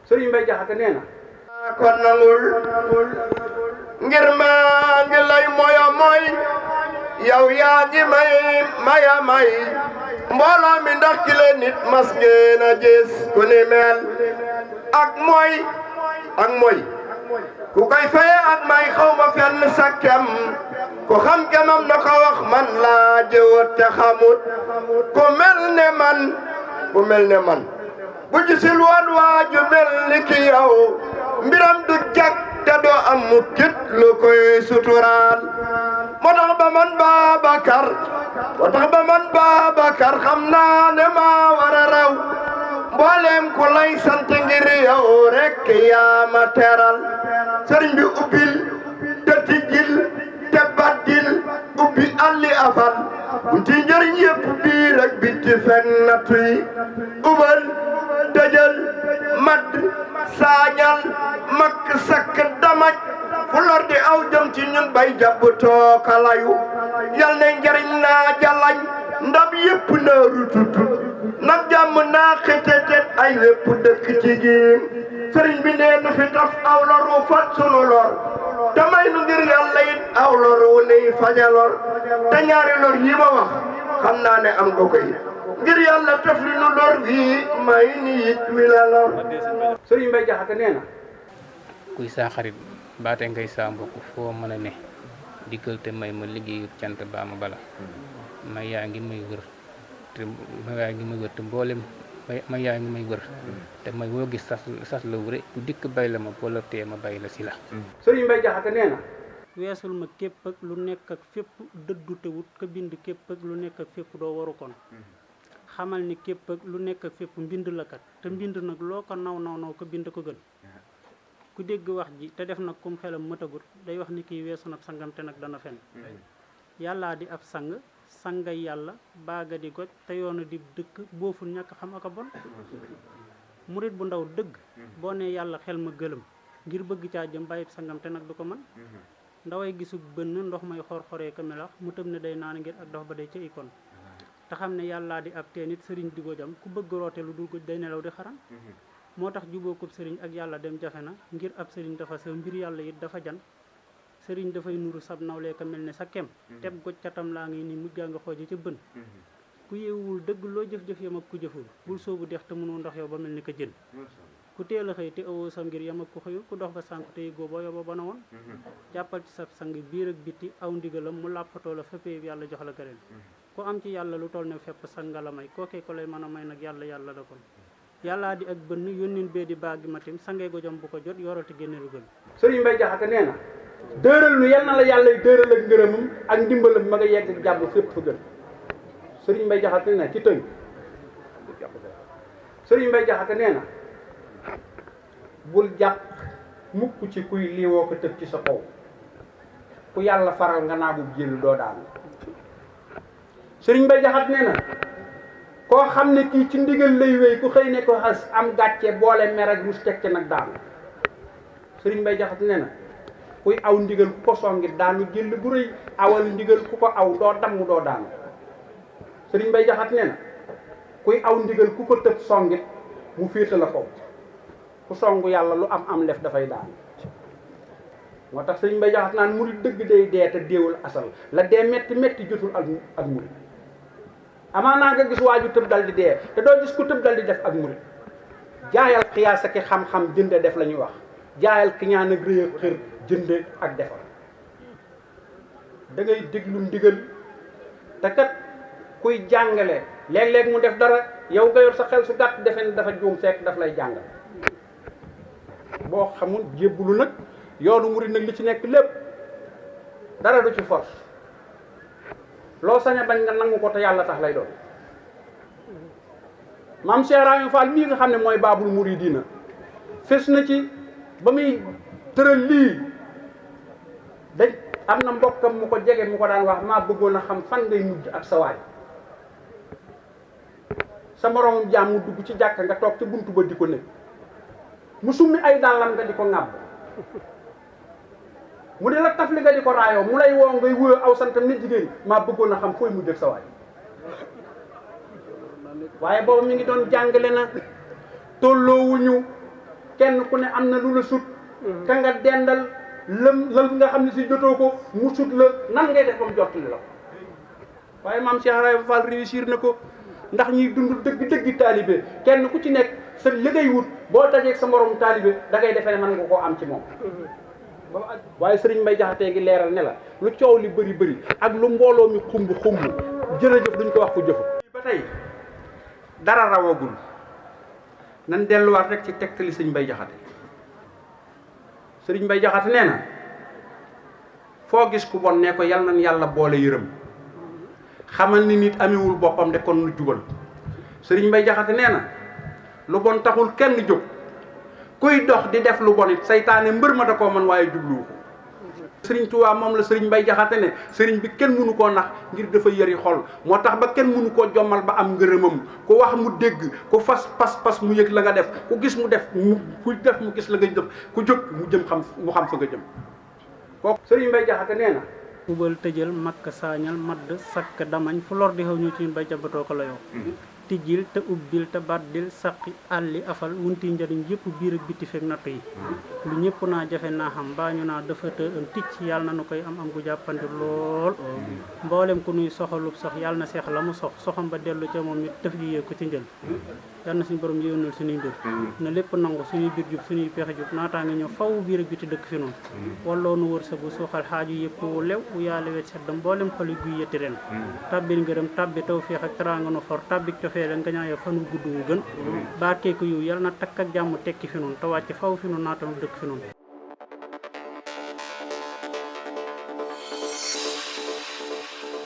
Sëriñ Mbay Jaxate nee na kon nangul ngir maa ngi lay moya moy yow yaa ngi maya may mbooloo mi ndax ki leen nit mas ngeen a gis ku ni mel ak mooy ku koy faye ak may xaw ma fenn sakkem ku xam kemam na ko wax man laa jëwat te xamut ku mel ne man bu gisul woon waaju mel ni ki yow mbiram du jag te doo am mu kit lu koy suturaal moo tax ba man Babacar xam naa ne maa war a raw mbooleem ku lay sant ngir yow rek yaa ma teral sëriñ bi ubbil te tijjil te baddil ubbi alli afal bunti njëriñ yëpp biir ak bitti fekk nattu yi ubal dëjël madd saañal makk sakk damaj fu lor di aw jëm ci ñun bay jàpp tookalayu yal ne njëriñ naa jalañ ndab yëpp naa rututu nag jàmm naa xëcëcët ay wépp dëkk ci giim sëriñ bi nee nu fi taf aw lor wu fat sunu lor te may nu ngir yàlla it aw lor wu nuy faja lor te ñaari lor yi ma wax xam naa ne am nga koy ngir yàlla taf li nu lor wii may ni it wi la lor. Sëriñ Mbay Jaxate nee na kuy saa xarit baate ngay saa mbokk foo mën a ne dikkal te may ma liggéeyu cant baa ma bala may yaa ngi may wër te mboolem may yaa ngi may wër te may woo gis sas la wure ku dikk bay la ma boola tee ma bay la si la. Sëriñ Mbay Jaxate nee na weesul ma képp ak lu nekk ak fépp dëddu te wut ka bind képp ak lu nekk ak fépp doo waru kon xamal ni képp ak lu nekk ak fépp mbind la kat te mbind nag loo ko naw ko bind ko gën ku dégg wax ji te def nag kum xelam mëtagut day wax ni kiy weesu nag sangam te nag dana fen yàllaa di ab sangay yàlla baaga di goj te yoonu di dëkk booful ñàkk xam aka bon murit bu ndaw dëgg boo ne yàlla xel ma gëlëm ngir bëgg caa jëm bàyyib sangam te nag du ko mën ndaway gisul bënn ndox may xor-xoree ka melax mu tëb ne day naan ngir ak dox ba day ca ikon te xam ne yàllaa di ab teen it sëriñ di gojam ku bëgg roote lu dul goj day nelaw di xaran moo tax jubookub sëriñ ak yàlla dem jafe na ngir ab sëriñ dafa sew mbir yàlla it dafa jan sëriñ dafay nuru sab nawlee ka mel ne sa kem teb goj catam laa ngi ni mujjaa nga xooje ca bën ku yeewul dëgg loo jëf-jëf yam ak ku jëful bul soobu dex te mënoo ndox yow ba mel ni ko jën ku teel a xëy te ëwoo sam ngir yam ak ku xëyul ku dox ba sànk te yëgoo ba yoba ba na woon jàppal ci sab sang biir ak bitti aw ndigalam mu làppatoo la féppee yàlla jox la gërëm ku am ci yàlla lu toll ne fepp sanga la may kookee ko lay mën a may nag yàlla da kon yàllaa di ak bënn yónnin bee di baagi matim sangee gojom bu ko jot yorati génne lu gën. Sëriñ Mbay Jaxate nee na dëral nu yal na la yàlla dëral ak ngërëmam ak ndimbalam ma nga yegg ak jàmm fépp fa gën Sëriñ Mbay Jaxate nee na ci tënk Sëriñ Mbay Jaxate nee na bul jàpp mukk ci kuy liiwoo ko tëb ci sa kaw ku yàlla faral nga naagu jël doo daanu Sëriñ Mbay Jaxate nee na koo xam ne kii ci ndigal lay wéy ku xëy ne ko xas am gàcce boole mer ak rus teg nag daanu Sëriñ Mbay Jaxate nee na kuy aw ndigal ku ko songi daanu jël bu rëy awal ndigal ku ko aw doo damm doo daanu Sëriñ Mbay Jaxate nee na kuy aw ndigal ku ko tëb songit mu féete la kaw ku songu yàlla lu am lef dafay daanu moo tax Sëriñ Mbay Jaxate naan murit dëgg day dee te deewul asal la dee metti jotul ak murit amaanaa nga gis waaju tëb dal di dee te doo gis ku tëb dal di def ak murit jaayal xiyaas ak xam-xam jënde def la ñuy wax jaayal ki ñaan ak rëy ak xër jënde ak defar da ngay déglu ndigal te kat kuy jàngale léeg-léeg mu def dara yow nga yor sa xel su gàtt defe ne dafa juum fekk daf lay jàngal boo xamul jébbulu nag yoonu murit nag li ci nekk lépp dara du ci force loo sañ a bañ nga nangu ko te yàlla tax lay doon maam Cheikh Ibrahima Fall mii nga xam ne mooy baabul muridiina fes na ci ba muy tëral lii dañ am na mbokkam mu ko jege mu ko daan wax maa bëggoon a xam fan ngay mujj ak sa waay sa moroomum jaam mu dugg ci jàkka nga toog ci buntu ba di ko nekk mu summi ay dàllam nga di ko ŋàbb mu di la tafli nga di ko raayoo mu lay woo ngay wuyoo aw santam nit jigéen maa bëggoon a xam fooy mujj ak sa waay waaye boobu mi ngi doon jàngale na tolloowuñu kenn ku ne am na lu la sut ka nga dendal lëm nga xam ne si jotoo ko mu sut la nan ngay def ba mu jottali la waaye maam Cheikh Ibrahima Fall réussir na ko ndax ñuy dund dëgg taalibe kenn ku ci nekk sa liggéey wut boo dajeeg sa morom taalibe da ngay defee ne mën nga koo am ci moom waaye sëriñ Mbay Jaxate gi leeral ne la lu coow li bëri ak lu mbooloo mi xumb jërëjëf duñ ko wax ko jëfu ba tey dara rawagul nan delluwaat rek ci tegtali sëriñ Mbay Jaxate sëriñ Mbay Jaxate nee na foo gis ku bon ne ko yal nañ yàlla boole yërëm xamal ni nit amewul boppam de kon nu jubal sëriñ Mbay Jaxate nee na lu bon taxul kenn jóg kuy dox di def lu bon it saytaane mbër ma da koo mën waaye jubluwu ko sëriñ Tuubaa moom la sëriñ Mbay Jaxate ne sëriñ bi kenn mënu koo nax ngir dafa yëri xol moo tax ba kenn mënu koo jommal ba am ngërëmam ku wax mu dégg ku fas pas mu yëg la nga def ku gis mu def ku def mu gis la nga def ku jóg mu jëm xam mu xam fa nga jëm kooku sëriñ Mbay Jaxate nee na ubal tëjal makk saañal madd sakk damañ fu lor di xaw ñu ci bay jabatoo ko la yow tijjil te ubbil te baddil saqi àlli afal wunti njëriñ yëpp biir ak biti fekk natt yi lu ñëpp naa jafe naa xam mbaa ñu naa dafa të ën ticc yàlla na nu koy am gu jàppandi lool mboolem ku nuy soxalub sox yàlla na seex la mu soxam ba dellu ca moom it def ji yee ko ci njël yàlla na suñu borom yéwénal suñuy mbir na lépp nangu suñuy biir jub suñuy pexe jub naataa nga ñëw faw biir ak biti dëkk fi noonu walloo nu wër sa bu suuxal xaaju yëpp lew u yàlla wet seddam mboolem xoli guy yetti ren tabbil ngërëm tabbi taw feex ak teraanga nu for tabbik cofeele nga ñaayo fanu gudd wu gën baatee ko yow yàlla na takk ak jàmm tekki fi noonu te wàcc faw fi noonu naatanu dëkk fi noonu